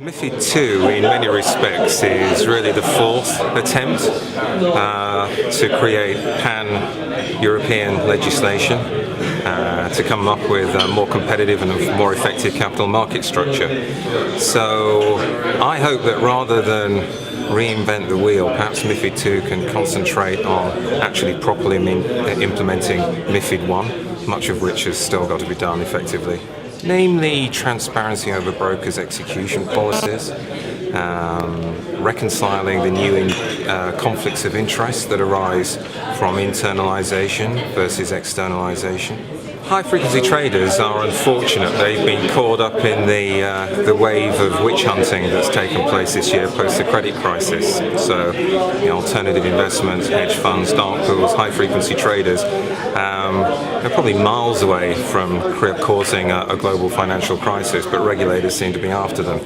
MiFID II, in many respects, is really the fourth attempt to create pan-European legislation to come up with a more competitive and a more effective capital market structure. So I hope that rather than reinvent the wheel, perhaps MiFID II can concentrate on actually properly implementing MiFID I, much of which has still got to be done effectively. Namely, transparency over brokers' execution policies, reconciling the new conflicts of interest that arise from internalization versus externalization. High-frequency traders are unfortunate. They've been caught up in the wave of witch hunting that's taken place this year post the credit crisis. So, alternative investments, hedge funds, dark pools, high-frequency traders, they're probably miles away from causing a global financial crisis, but regulators seem to be after them.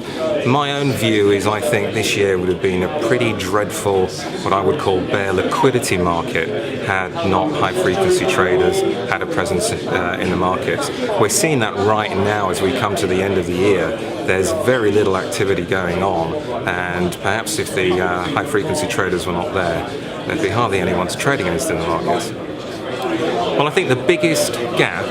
My own view is I think this year would have been a pretty dreadful, what I would call bare liquidity market, had not high-frequency traders had a presence in the market. We're seeing that right now as we come to the end of the year. There's very little activity going on, and perhaps if the high-frequency traders were not there, there'd be hardly anyone trading against in the market. Well, I think the biggest gap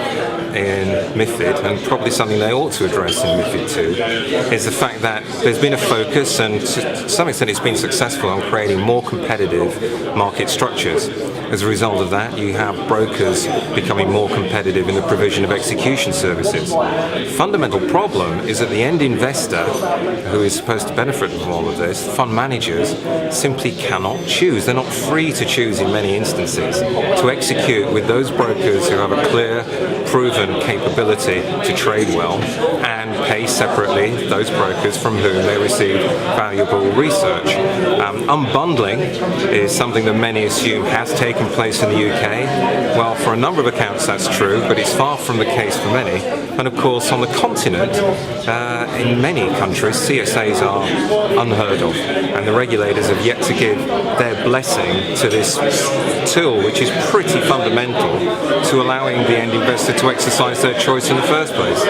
in MiFID, and probably something they ought to address in MiFID II, is the fact that there's been a focus, and to some extent it's been successful, on creating more competitive market structures. As a result of that, you have brokers becoming more competitive in the provision of execution services. The fundamental problem is that the end investor, who is supposed to benefit from all of this, fund managers, simply cannot choose. They're not free to choose in many instances to execute with those brokers who have a clear, proven capability to trade well, and pay separately those brokers from whom they receive valuable research. Unbundling is something that many assume has taken place in the UK. Well, for a number of accounts that's true, but it's far from the case for many. And of course, on the continent, in many countries, CSAs are unheard of, and the regulators have yet to give their blessing to this tool, which is pretty fundamental to allowing the end investor to exercise their choice in the first place.